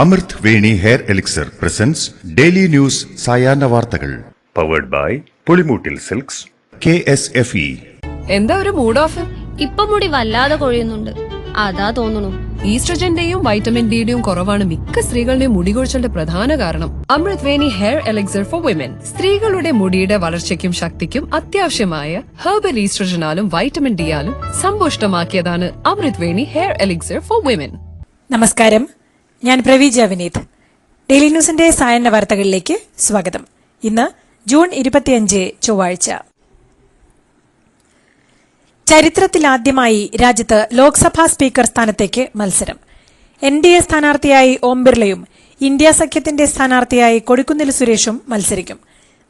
അമൃത് Veni hair elixir presents daily news സായാഹ്ന വാർത്തകൾ powered by Pulimoottil silks KSFE. എന്താ ഒരു മൂഡ് ഓഫ്? ഇപ്പൊ മുടി വല്ലാതെ കൊഴിയുന്നുണ്ട്, അതാ തോന്നുന്നു. ഈസ്ട്രജന്റെയും വൈറ്റമിൻ ഡിയുടെയും കുറവാണ് മിക്ക സ്ത്രീകളുടെയും മുടി കൊഴിച്ചിലിന്റെ പ്രധാന കാരണം. അമൃത് Veni hair elixir for women സ്ത്രീകളുടെ മുടിയുടെ വളർച്ചയ്ക്കും ശക്തിക്കും അത്യാവശ്യമായ herbal ഈസ്ട്രജനാലും vitamin ഡിയാലും സമ്പുഷ്ടമാക്കിയതാണ് Amrit Veni hair elixir for women. നമസ്കാരം, ഞാൻ പ്രവീജ വിനീത്. ഡെയിലി ന്യൂസിന്റെ സായാഹ്ന വാർത്തകളിലേക്ക് സ്വാഗതം. ഇന്ന് ജൂൺ 25 ചൊവ്വാഴ്ച. ചരിത്രത്തിലാദ്യമായി രാജ്യത്ത് ലോക്സഭാ സ്പീക്കർ സ്ഥാനത്തേക്ക് മത്സരം. NDA സ്ഥാനാർത്ഥിയായി ഓം ബിർളയും ഇന്ത്യ സഖ്യത്തിന്റെ സ്ഥാനാർത്ഥിയായി കൊടിക്കുന്നിൽ സുരേഷും മത്സരിക്കും.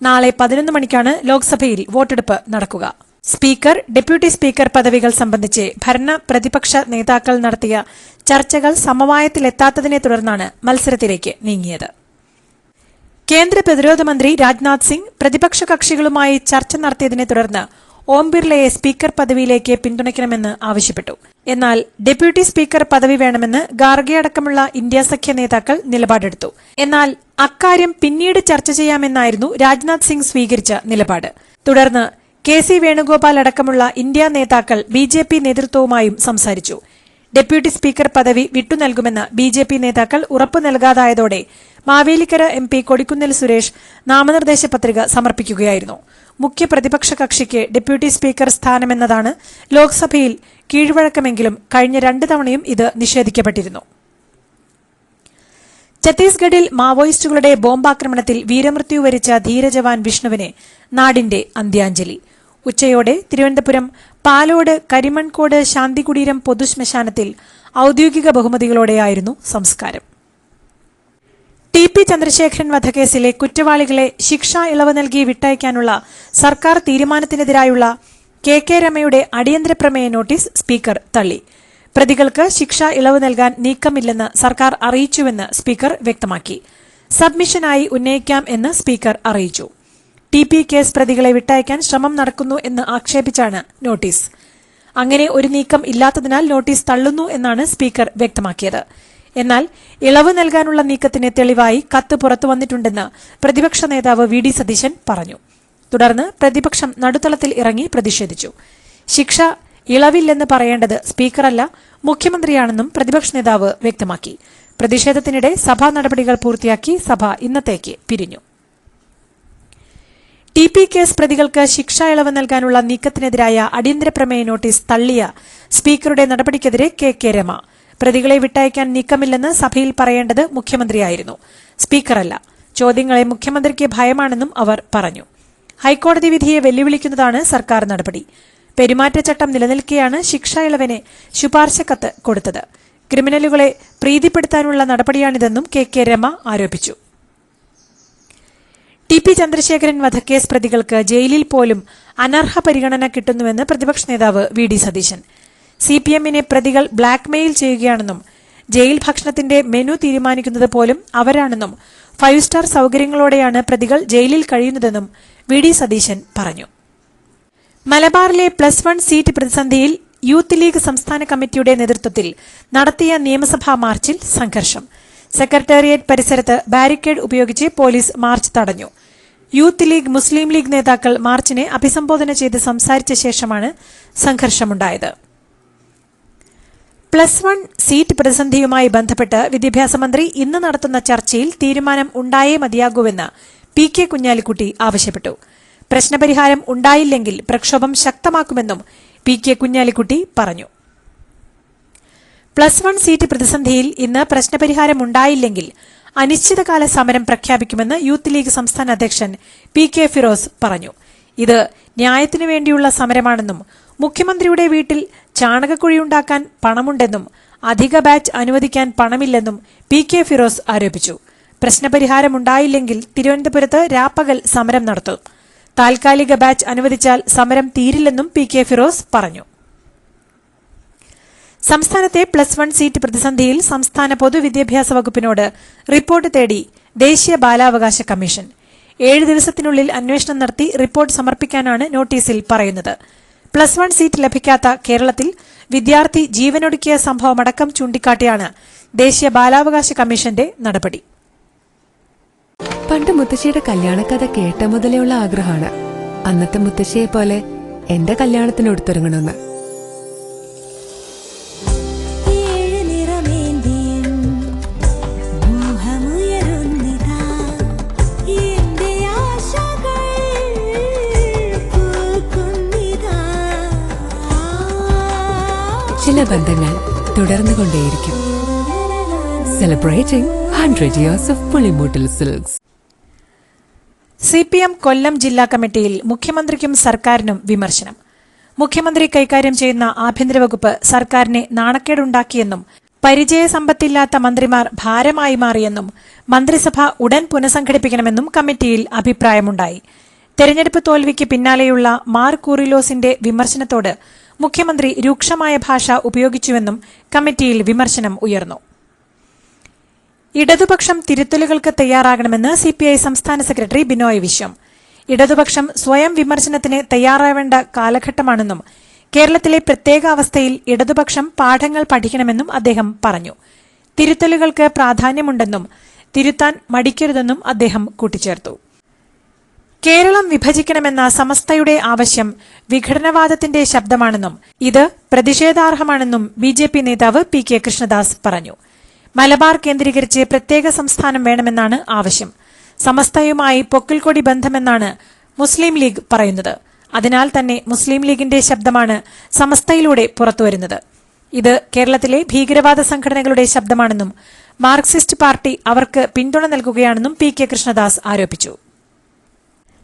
നാളെ 11 മണിക്കാണ് ലോക്സഭയിൽ വോട്ടെടുപ്പ് നടക്കുക. സ്പീക്കർ, ഡെപ്യൂട്ടി സ്പീക്കർ പദവികൾ സംബന്ധിച്ച് ഭരണ പ്രതിപക്ഷ നേതാക്കൾ നടത്തിയ ചർച്ചകൾ സമവായത്തിലെത്താത്തതിനെ തുടർന്നാണ് മത്സരത്തിലേക്ക് നീങ്ങിയത്. കേന്ദ്ര പ്രതിരോധ മന്ത്രി രാജ്നാഥ് സിംഗ് പ്രതിപക്ഷ കക്ഷികളുമായി ചർച്ച നടത്തിയതിനെ തുടർന്ന് ഓം ബിർളയെ സ്പീക്കർ പദവിയിലേക്ക് പിന്തുണയ്ക്കണമെന്ന് ആവശ്യപ്പെട്ടു. എന്നാൽ ഡെപ്യൂട്ടി സ്പീക്കർ പദവി വേണമെന്ന് ഖാർഗെ അടക്കമുള്ള ഇന്ത്യ സഖ്യ നേതാക്കൾ നിലപാടെടുത്തു. എന്നാൽ അക്കാര്യം പിന്നീട് ചർച്ച ചെയ്യാമെന്നായിരുന്നു രാജ്നാഥ് സിംഗ് സ്വീകരിച്ച നിലപാട്. തുടർന്ന് KC വേണുഗോപാൽ അടക്കമുള്ള ഇന്ത്യ നേതാക്കൾ BJP നേതൃത്വവുമായും സംസാരിച്ചു. ഡെപ്യൂട്ടി സ്പീക്കർ പദവി വിട്ടുനൽകുമെന്ന് BJP നേതാക്കൾ ഉറപ്പു നൽകാതായതോടെ മാവേലിക്കര MP കൊടിക്കുന്നിൽ സുരേഷ് നാമനിർദ്ദേശ പത്രിക സമർപ്പിക്കുകയായിരുന്നു. മുഖ്യ പ്രതിപക്ഷ കക്ഷിക്ക് ഡെപ്യൂട്ടി സ്പീക്കർ സ്ഥാനമെന്നതാണ് ലോക്സഭയിൽ കീഴ്വഴക്കമെങ്കിലും കഴിഞ്ഞ 2 തവണയും ഇത് നിഷേധിക്കപ്പെട്ടിരുന്നു. ഛത്തീസ്ഗഡിൽ മാവോയിസ്റ്റുകളുടെ ബോംബാക്രമണത്തിൽ വീരമൃത്യു വരിച്ച ധീരജവാൻ വിഷ്ണുവിന് നാടിന്റെ അന്ത്യാഞ്ജലി. ഉച്ചയോടെ തിരുവനന്തപുരം പാലോട് കരിമൺകോട് ശാന്തികുടീരം പൊതുശ്മശാനത്തിൽ ഔദ്യോഗിക ബഹുമതികളോടെയായിരുന്നു സംസ്കാരം. TP ചന്ദ്രശേഖരൻ വധക്കേസിലെ കുറ്റവാളികളെ ശിക്ഷാ ഇളവ് നൽകി വിട്ടയക്കാനുള്ള സർക്കാർ തീരുമാനത്തിനെതിരായുള്ള KK രമയുടെ അടിയന്തര പ്രമേയ നോട്ടീസ് സ്പീക്കർ തള്ളി. പ്രതികൾക്ക് ശിക്ഷാ ഇളവ് നൽകാൻ നീക്കമില്ലെന്ന് സർക്കാർ അറിയിച്ചുവെന്ന് സ്പീക്കർ വ്യക്തമാക്കി. സബ്മിഷനായി ഉന്നയിക്കാം എന്ന് സ്പീക്കർ അറിയിച്ചു. TP കേസ് പ്രതികളെ വിട്ടയക്കാൻ ശ്രമം നടക്കുന്നു എന്ന് ആക്ഷേപിച്ചാണ് നോട്ടീസ്. അങ്ങനെ ഒരു നീക്കം ഇല്ലാത്തതിനാൽ നോട്ടീസ് തള്ളുന്നു എന്നാണ് സ്പീക്കർ വ്യക്തമാക്കിയത്. എന്നാൽ ഇളവ് നൽകാനുള്ള നീക്കത്തിന് തെളിവായി കത്ത് പുറത്തുവന്നിട്ടുണ്ടെന്ന് പ്രതിപക്ഷ നേതാവ് VD സതീശൻ പറഞ്ഞു. തുടർന്ന് പ്രതിപക്ഷം നടുത്തളത്തിൽ ഇറങ്ങി പ്രതിഷേധിച്ചു. ശിക്ഷ ഇളവില്ലെന്ന് പറയേണ്ടത് സ്പീക്കറല്ല, മുഖ്യമന്ത്രിയാണെന്നും പ്രതിപക്ഷ നേതാവ് വ്യക്തമാക്കി. പ്രതിഷേധത്തിനിടെ സഭാ നടപടികൾ പൂർത്തിയാക്കി സഭ ഇന്നത്തേക്ക് പിരിഞ്ഞു. TP കേസ് പ്രതികൾക്ക് ശിക്ഷാ ഇളവ് നൽകാനുള്ള നീക്കത്തിനെതിരായ അടിയന്തര പ്രമേയ നോട്ടീസ് തള്ളിയ സ്പീക്കറുടെ നടപടിക്കെതിരെ KK രമ പ്രതികളെ വിട്ടയക്കാൻ നീക്കമില്ലെന്ന് സഭയിൽ പറയേണ്ടത് മുഖ്യമന്ത്രിയായിരുന്നു, സ്പീക്കറല്ല. ചോദ്യങ്ങളെ മുഖ്യമന്ത്രിക്ക് ഭയമാണെന്നും അവർ പറഞ്ഞു. ഹൈക്കോടതി വിധിയെ വെല്ലുവിളിക്കുന്നതാണ് സർക്കാർ നടപടി. പെരുമാറ്റച്ചട്ടം നിലനിൽക്കെയാണ് ശിക്ഷാ ഇളവിന് ശുപാർശ കത്ത് കൊടുത്തത്. ക്രിമിനലുകളെ പ്രീതിപ്പെടുത്താനുള്ള നടപടിയാണിതെന്നും KK രമ ആരോപിച്ചു. TP ചന്ദ്രശേഖരൻ വധക്കേസ് പ്രതികൾക്ക് ജയിലിൽ പോലും അനർഹ പരിഗണന കിട്ടുന്നുവെന്ന് പ്രതിപക്ഷ നേതാവ് VD സതീശൻ. CPM-നെ പ്രതികൾ ബ്ലാക്ക്മെയിൽ ചെയ്യുകയാണെന്നും ജയിൽ ഭക്ഷണത്തിന്റെ മെനു തീരുമാനിക്കുന്നത് പോലും അവരാണെന്നും 5 സ്റ്റാർ സൌകര്യങ്ങളോടെയാണ് പ്രതികൾ ജയിലിൽ കഴിയുന്നതെന്നും VD സതീശൻ പറഞ്ഞു. മലബാറിലെ +1 സീറ്റ് പ്രതിസന്ധിയിൽ യൂത്ത് ലീഗ് സംസ്ഥാന കമ്മിറ്റിയുടെ നേതൃത്വത്തിൽ നടത്തിയ നിയമസഭാ മാർച്ചിൽ സംഘർഷം. സെക്രട്ടേറിയറ്റ് പരിസരത്ത് ബാരിക്കേഡ് ഉപയോഗിച്ച് പോലീസ് മാർച്ച് തടഞ്ഞു. യൂത്ത് ലീഗ്, മുസ്ലിം ലീഗ് നേതാക്കൾ മാർച്ചിനെ അഭിസംബോധന ചെയ്ത് സംസാരിച്ച ശേഷമാണ് സംഘർഷമുണ്ടായത്. +1 സീറ്റ് പ്രതിസന്ധിയുമായി ബന്ധപ്പെട്ട് വിദ്യാഭ്യാസ മന്ത്രി ഇന്ന് നടത്തുന്ന ചർച്ചയിൽ തീരുമാനം ഉണ്ടായേ മതിയാകൂവെന്ന് PK കുഞ്ഞാലിക്കുട്ടി ആവശ്യപ്പെട്ടു. പ്രശ്നപരിഹാരം ഉണ്ടായില്ലെങ്കിൽ പ്രക്ഷോഭം ശക്തമാക്കുമെന്നും PK കുഞ്ഞാലിക്കുട്ടി പറഞ്ഞു. +1 സീറ്റ് പ്രതിസന്ധിയിൽ ഇന്ന് പ്രശ്നപരിഹാരം ഉണ്ടായില്ലെങ്കിൽ അനിശ്ചിതകാല സമരം പ്രഖ്യാപിക്കുമെന്ന് യൂത്ത് ലീഗ് സംസ്ഥാന അധ്യക്ഷൻ PK ഫിറോസ് പറഞ്ഞു. ഇത് ന്യായത്തിനു വേണ്ടിയുള്ള സമരമാണെന്നും മുഖ്യമന്ത്രിയുടെ വീട്ടിൽ ചാണകക്കുഴിയുണ്ടാക്കാൻ പണമുണ്ടെന്നും അധിക ബാച്ച് അനുവദിക്കാൻ പണമില്ലെന്നും PK ഫിറോസ് ആരോപിച്ചു. പ്രശ്നപരിഹാരമുണ്ടായില്ലെങ്കിൽ തിരുവനന്തപുരത്ത് രാപ്പകൽ സമരം നടത്തും. താൽക്കാലിക ബാച്ച് അനുവദിച്ചാൽ സമരം തീരില്ലെന്നും PK ഫിറോസ് പറഞ്ഞു. സംസ്ഥാനത്തെ +1 സീറ്റ് പ്രതിസന്ധിയിൽ സംസ്ഥാന പൊതുവിദ്യാഭ്യാസ വകുപ്പിനോട് റിപ്പോർട്ട് തേടി ദേശീയ ബാലാവകാശ കമ്മീഷൻ. 7 ദിവസത്തിനുള്ളിൽ അന്വേഷണം നടത്തി റിപ്പോർട്ട് സമർപ്പിക്കാനാണ് നോട്ടീസിൽ പറയുന്നത്. +1 സീറ്റ് ലഭിക്കാത്ത കേരളത്തിൽ വിദ്യാർത്ഥി ജീവനൊടുക്കിയ സംഭവമടക്കം ചൂണ്ടിക്കാട്ടിയാണ് ദേശീയ ബാലാവകാശ കമ്മീഷന്റെ നടപടി. പണ്ട് മുത്തശ്ശിയുടെ കല്യാണക്കഥ കേട്ട മുതലെയുള്ള ആഗ്രഹമാണ് അന്നത്തെ മുത്തശ്ശിയെ പോലെ എന്റെ കല്യാണത്തിന് എടുത്തൊരുങ്ങണമെന്ന്. ചില ബന്ധങ്ങൾ തുടർന്നുകൊണ്ടേയിരിക്കും. Celebrating 100 years of Pulimoottil silks. CPM Kollam ജില്ലാ കമ്മിറ്റിയിൽ മുഖ്യമന്ത്രിക്കും സർക്കാരിനും വിമർശനം. മുഖ്യമന്ത്രി കൈകാര്യം ചെയ്യുന്ന ആഭ്യന്തര വകുപ്പ് സർക്കാരിനെ നാണക്കേടുണ്ടാക്കിയെന്നും പരിചയസമ്പത്തില്ലാത്ത മന്ത്രിമാർ ഭാരമായി മാറിയെന്നും മന്ത്രിസഭ ഉടൻ പുനഃസംഘടിപ്പിക്കണമെന്നും കമ്മിറ്റിയിൽ അഭിപ്രായമുണ്ടായി. തെരഞ്ഞെടുപ്പ് തോൽവിക്ക് പിന്നാലെയുള്ള മാർ കൂറിലോസിന്റെ വിമർശനത്തോട് മുഖ്യമന്ത്രി രൂക്ഷമായ ഭാഷ ഉപയോഗിച്ചുവെന്നും കമ്മിറ്റിയിൽ വിമർശനം ഉയർന്നു. ഇടതുപക്ഷം തിരുത്തലുകൾക്ക് തയ്യാറാകണമെന്ന് CPI സംസ്ഥാന സെക്രട്ടറി ബിനോയ് വിശ്വം. ഇടതുപക്ഷം സ്വയം വിമർശനത്തിന് തയ്യാറാവേണ്ട കാലഘട്ടമാണെന്നും കേരളത്തിലെ പ്രത്യേക അവസ്ഥയിൽ ഇടതുപക്ഷം പാഠങ്ങൾ പഠിക്കണമെന്നും അദ്ദേഹം പറഞ്ഞു. തിരുത്തലുകൾക്ക് പ്രാധാന്യമുണ്ടെന്നും തിരുത്താൻ മടിക്കരുതെന്നും അദ്ദേഹം കൂട്ടിച്ചേർത്തു. കേരളം വിഭജിക്കണമെന്ന സമസ്തയുടെ ആവശ്യം വിഘടനവാദത്തിന്റെ ശബ്ദമാണെന്നും ഇത് പ്രതിഷേധാർഹമാണെന്നും BJP നേതാവ് PK കൃഷ്ണദാസ് പറഞ്ഞു. മലബാർ കേന്ദ്രീകരിച്ച് പ്രത്യേക സംസ്ഥാനം വേണമെന്നാണ് ആവശ്യം. സമസ്തയുമായി പൊക്കിൾക്കൊടി ബന്ധമെന്നാണ് മുസ്ലിം ലീഗ് പറയുന്നത്. അതിനാൽ തന്നെ മുസ്ലിം ലീഗിന്റെ ശബ്ദമാണ് സമസ്തയിലൂടെ പുറത്തുവരുന്നത്. ഇത് കേരളത്തിലെ ഭീകരവാദ സംഘടനകളുടെ ശബ്ദമാണെന്നും മാർക്സിസ്റ്റ് പാർട്ടി അവർക്ക് പിന്തുണ നൽകുകയാണെന്നും PK കൃഷ്ണദാസ് ആരോപിച്ചു.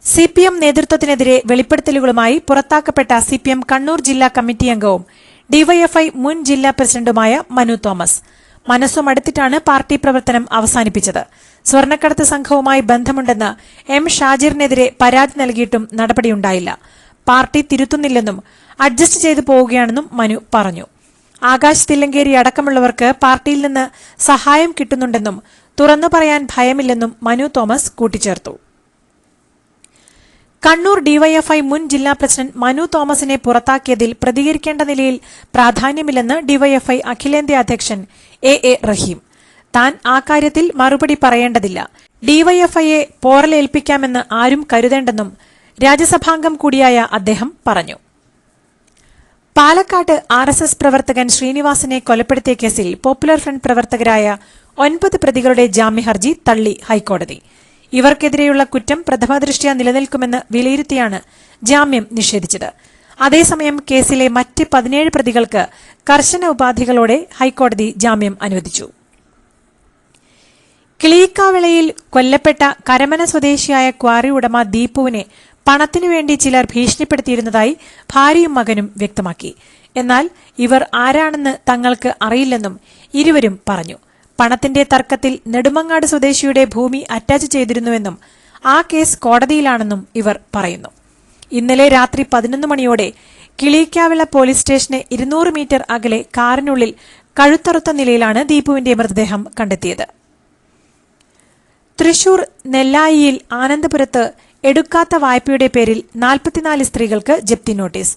CPM നേതൃത്വത്തിനെതിരെ വെളിപ്പെടുത്തലുകളുമായി പുറത്താക്കപ്പെട്ട CPM കണ്ണൂർ ജില്ലാ കമ്മിറ്റി അംഗവും DYFI മുൻ ജില്ലാ പ്രസിഡന്റുമായ മനു തോമസ് മനസ്സുമടുത്തിട്ടാണ് പാർട്ടി പ്രവർത്തനം അവസാനിപ്പിച്ചത്. സ്വർണ്ണക്കടത്ത് സംഘവുമായി ബന്ധമുണ്ടെന്ന് M ഷാജിറിനെതിരെ പരാതി നൽകിയിട്ടും നടപടിയുണ്ടായില്ല. പാർട്ടി തിരുത്തുന്നില്ലെന്നും അഡ്ജസ്റ്റ് ചെയ്തു പോവുകയാണെന്നും മനു പറഞ്ഞു. ആകാശ് തില്ലങ്കേരി അടക്കമുള്ളവർക്ക് പാർട്ടിയിൽ നിന്ന് സഹായം കിട്ടുന്നുണ്ടെന്നും തുറന്നു പറയാൻ ഭയമില്ലെന്നും മനു തോമസ് കൂട്ടിച്ചേർത്തു. കണ്ണൂർ DYFI മുൻ ജില്ലാ പ്രസിഡന്റ് മനു തോമസിനെ പുറത്താക്കിയതിൽ പ്രതികരിക്കേണ്ട നിലയിൽ പ്രാധാന്യമില്ലെന്ന് DYFI അഖിലേന്ത്യാ അധ്യക്ഷൻ AA റഹീം. താൻ ആ കാര്യത്തിൽ മറുപടി പറയേണ്ടതില്ല. DYFIയെ പോറലേൽപ്പിക്കാമെന്ന് ആരും കരുതേണ്ടെന്നും രാജ്യസഭാംഗം കൂടിയായ അദ്ദേഹം പറഞ്ഞു. പാലക്കാട് RSS പ്രവർത്തകൻ ശ്രീനിവാസനെ കൊലപ്പെടുത്തിയ കേസിൽ പോപ്പുലർ ഫ്രണ്ട് പ്രവർത്തകരായ 9 പ്രതികളുടെ ജാമ്യഹർജി തള്ളി ഹൈക്കോടതി. ഇവർക്കെതിരെയുള്ള കുറ്റം പ്രഥമദൃഷ്ട്യാ നിലനിൽക്കുമെന്ന് വിലയിരുത്തിയാണ് ജാമ്യം നിഷേധിച്ചത്. അതേസമയം കേസിലെ മറ്റ് 17 പ്രതികൾക്ക് കർശന ഉപാധികളോടെ ഹൈക്കോടതി ജാമ്യം അനുവദിച്ചു. കിളിയിക്കാവിളയിൽ കൊല്ലപ്പെട്ട കരമന സ്വദേശിയായ ക്വാറി ഉടമ ദീപുവിനെ പണത്തിനുവേണ്ടി ചിലർ ഭീഷണിപ്പെടുത്തിയിരുന്നതായി ഭാര്യയും മകനും വ്യക്തമാക്കി. എന്നാൽ ഇവർ ആരാണെന്ന് തങ്ങൾക്ക് അറിയില്ലെന്നും ഇരുവരും പറഞ്ഞു. പണത്തിന്റെ തർക്കത്തിൽ നെടുമങ്ങാട് സ്വദേശിയുടെ ഭൂമി അറ്റാച്ച് ചെയ്തിരുന്നുവെന്നും ആ കേസ് കോടതിയിലാണെന്നും ഇവർ പറയുന്നു. ഇന്നലെ രാത്രി 11 മണിയോടെ കിളിയിക്കാവിള പോലീസ് സ്റ്റേഷന് 200 മീറ്റർ അകലെ കാറിനുള്ളിൽ കഴുത്തറുത്ത നിലയിലാണ് ദീപുവിന്റെ മൃതദേഹം കണ്ടെത്തിയത്. തൃശൂർ നെല്ലായിയിൽ ആനന്ദപുരത്ത് എടുക്കാത്ത വായ്പയുടെ പേരിൽ 44 സ്ത്രീകൾക്ക് ജപ്തി നോട്ടീസ്.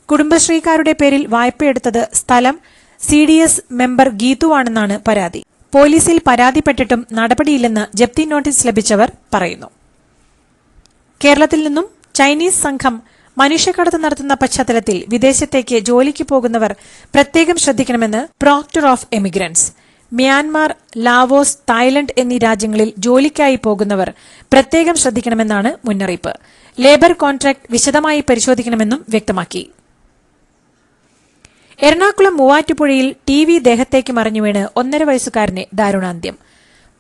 കുടുംബശ്രീക്കാരുടെ പേരിൽ വായ്പയെടുത്തത് സ്ഥലം CDS മെമ്പർ ഗീതുവാണെന്നാണ് പരാതി. പോലീസിൽ പരാതിപ്പെട്ടിട്ടും നടപടിയില്ലെന്ന് ജപ്തി നോട്ടീസ് ലഭിച്ചവർ പറയുന്നു. കേരളത്തിൽ നിന്നും ചൈനീസ് സംഘം മനുഷ്യക്കടത്ത് നടത്തുന്ന പശ്ചാത്തലത്തിൽ വിദേശത്തേക്ക് ജോലിക്ക് പോകുന്നവർ പ്രത്യേകം ശ്രദ്ധിക്കണമെന്ന് protector of emigrants. Myanmar, Laos, Thailand എന്നീ രാജ്യങ്ങളിൽ ജോലിക്കായി പോകുന്നവർ പ്രത്യേകം ശ്രദ്ധിക്കണമെന്നാണ് മുന്നറിയിപ്പ്. ലേബർ കോൺട്രാക്ട് വിശദമായി പരിശോധിക്കണമെന്നും വ്യക്തമാക്കി. എറണാകുളം മൂവാറ്റുപുഴയിൽ TV ദേഹത്തേക്ക് മറിഞ്ഞു വീണ് 1.5 വയസ്സുകാരനെ ദാരുണാന്ത്യം.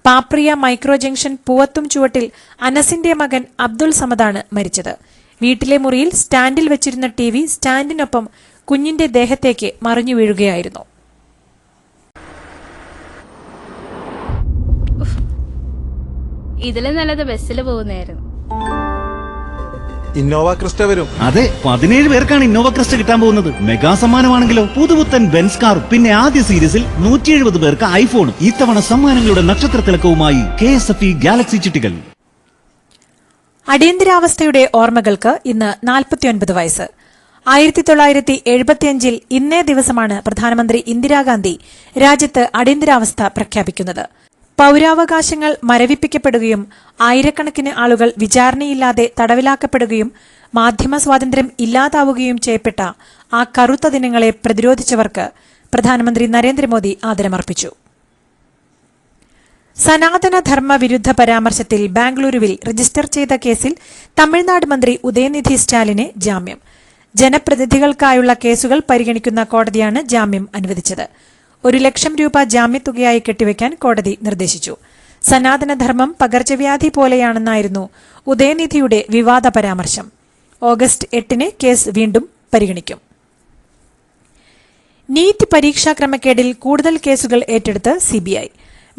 പാപ്രിയ മൈക്രോ ജംഗ്ഷൻ പൂവത്തും ചുവട്ടിൽ അനസിന്റെ മകൻ അബ്ദുൾ സമദാണ് മരിച്ചത്. വീട്ടിലെ മുറിയിൽ സ്റ്റാൻഡിൽ വെച്ചിരുന്ന TV സ്റ്റാൻഡിനൊപ്പം കുഞ്ഞിന്റെ ദേഹത്തേക്ക് മറിഞ്ഞു വീഴുകയായിരുന്നു. ഇതിലും നല്ലത് ബസ്സിൽ പോകുന്നതായിരുന്നു. ഇന്നോവ ക്രിസ്റ്റ വരും. അതെ, 17 പേർക്കാണ് ഇന്നോവ ക്രിസ്റ്റ കിട്ടാൻ പോകുന്നത്. മെഗാ സമ്മാനമാണെങ്കിലോ പുതുപുത്തൻ ബെൻസ് കാർ. പിന്നെ ആദ്യ സീരീസിൽ 170 പേർക്ക് ഐഫോൺ. ഇത്തവണ സമ്മാനങ്ങളുടെ നക്ഷത്രത്തിളക്കവുമായി KSFE ഗാലക്സി ചിട്ടികൾ. അടിയന്തരാവസ്ഥയുടെ ഓർമ്മകൾക്ക് ഇന്ന് 49 വയസ്സ്. 1975 ഇന്നേ ദിവസമാണ് പ്രധാനമന്ത്രി ഇന്ദിരാഗാന്ധി രാജ്യത്ത് അടിയന്തരാവസ്ഥ പ്രഖ്യാപിക്കുന്നത്. പൌരാവകാശങ്ങൾ മരവിപ്പിക്കപ്പെടുകയും ആയിരക്കണക്കിന് ആളുകൾ വിചാരണയില്ലാതെ തടവിലാക്കപ്പെടുകയും മാധ്യമ സ്വാതന്ത്ര്യം ഇല്ലാതാവുകയും ചെയ്യപ്പെട്ട ആ കറുത്ത ദിനങ്ങളെ പ്രതിരോധിച്ചവർക്ക് പ്രധാനമന്ത്രി നരേന്ദ്രമോദി ആദരമർപ്പിച്ചു. സനാതന ധർമ്മ വിരുദ്ധ പരാമർശത്തിൽ ബാംഗ്ലൂരുവിൽ രജിസ്റ്റർ ചെയ്ത കേസിൽ തമിഴ്നാട് മന്ത്രി ഉദയനിധി സ്റ്റാലിന് ജാമ്യം. ജനപ്രതിനിധികൾക്കായുള്ള കേസുകൾ പരിഗണിക്കുന്ന കോടതിയാണ് ജാമ്യം അനുവദിച്ചത്. 1 ലക്ഷം രൂപ ജാമ്യത്തുകയായി കെട്ടിവെക്കാൻ കോടതി നിർദ്ദേശിച്ചു. സനാതനധർമ്മം പകർച്ചവ്യാധി പോലെയാണെന്നായിരുന്നു ഉദയനിധിയുടെ വിവാദ പരാമർശം. ഓഗസ്റ്റ് 8 കേസ് വീണ്ടും പരിഗണിക്കും. നീറ്റ് പരീക്ഷാ ക്രമക്കേടിൽ കൂടുതൽ കേസുകൾ ഏറ്റെടുത്ത് സിബിഐ.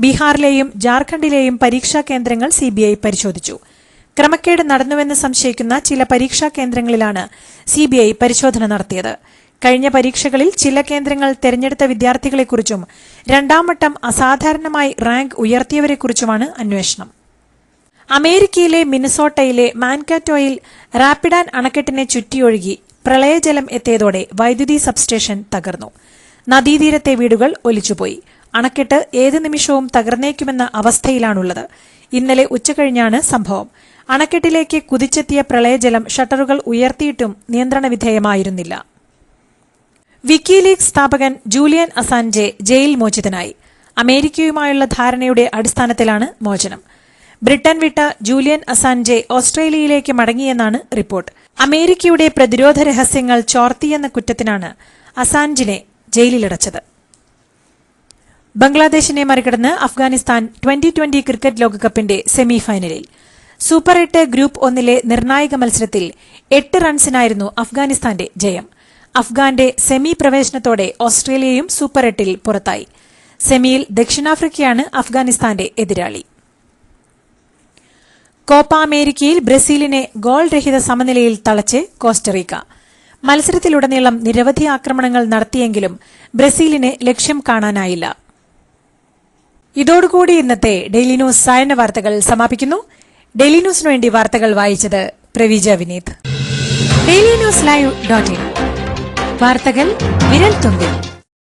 ബീഹാറിലെയും ജാർഖണ്ഡിലെയും പരീക്ഷാ കേന്ദ്രങ്ങൾ സിബിഐ പരിശോധിച്ചു. ക്രമക്കേട് നടന്നുവെന്ന് സംശയിക്കുന്ന ചില പരീക്ഷാ കേന്ദ്രങ്ങളിലാണ് സിബിഐ പരിശോധന നടത്തിയത്. കഴിഞ്ഞ പരീക്ഷകളിൽ ചില കേന്ദ്രങ്ങൾ തെരഞ്ഞെടുത്ത വിദ്യാർത്ഥികളെക്കുറിച്ചും 2ാം വട്ടം അസാധാരണമായി റാങ്ക് ഉയർത്തിയവരെക്കുറിച്ചുമാണ് അന്വേഷണം. അമേരിക്കയിലെ മിനസോട്ടയിലെ മാൻകാറ്റോയിൽ റാപ്പിഡാൻ അണക്കെട്ടിനെ ചുറ്റിയൊഴുകി പ്രളയജലം എത്തിയതോടെ വൈദ്യുതി സബ്സ്റ്റേഷൻ തകർന്നു. നദീതീരത്തെ വീടുകൾ ഒലിച്ചുപോയി. അണക്കെട്ട് ഏത് നിമിഷവും തകർന്നേക്കുമെന്ന അവസ്ഥയിലാണുള്ളത്. ഇന്നലെ ഉച്ചകഴിഞ്ഞാണ് സംഭവം. അണക്കെട്ടിലേക്ക് കുതിച്ചെത്തിയ പ്രളയജലം ഷട്ടറുകൾ ഉയർത്തിയിട്ടും നിയന്ത്രണ വിധേയമായിരുന്നില്ല. വിക്കിലീക്സ് സ്ഥാപകൻ ജൂലിയൻ അസാൻജെ ജയിൽ മോചിതനായി. അമേരിക്കയുമായുള്ള ധാരണയുടെ അടിസ്ഥാനത്തിലാണ് മോചനം. ബ്രിട്ടൻ വിട്ട ജൂലിയൻ അസാൻജെ ഓസ്ട്രേലിയയിലേക്ക് മടങ്ങിയെന്നാണ് റിപ്പോർട്ട്. അമേരിക്കയുടെ പ്രതിരോധ രഹസ്യങ്ങൾ ചോർത്തിയെന്ന കുറ്റത്തിനാണ് അസാൻജിനെ ജയിലിലടച്ചത്. ബംഗ്ലാദേശിനെ മറികടന്ന് അഫ്ഗാനിസ്ഥാൻ 2020 ക്രിക്കറ്റ് ലോകകപ്പിന്റെ സെമിഫൈനലിൽ. സൂപ്പർ 8 ഗ്രൂപ്പ് 1 നിർണായക മത്സരത്തിൽ 8 റൺസിനായിരുന്നു അഫ്ഗാനിസ്ഥാന്റെ ജയം. അഫ്ഗാന്റെ സെമി പ്രവേശനത്തോടെ ഓസ്ട്രേലിയയും സൂപ്പർ 8 പുറത്തായി. സെമിയിൽ ദക്ഷിണാഫ്രിക്കയാണ് അഫ്ഗാനിസ്ഥാന്റെ എതിരാളി. കോപ്പ അമേരിക്കയിൽ ബ്രസീലിനെ ഗോൾ രഹിത സമനിലയിൽ തളച്ച് കോസ്റ്ററിക്ക. മത്സരത്തിലുടനീളം നിരവധി ആക്രമണങ്ങൾ നടത്തിയെങ്കിലും ബ്രസീലിന് ലക്ഷ്യം കാണാനായില്ല. ഇതോടുകൂടി ഇന്നത്തെ ഡെയിലി ന്യൂസ് സായന്ന വാർത്തകൾ സമാപിക്കുന്നു. ഡെയിലി ന്യൂസിനു വേണ്ടി വാർത്തകൾ വായിച്ചത് പ്രവീജ വിനീത്. DailyNewsLive.in വാർത്തകൾ വിരൽ തുമ്പിൽ.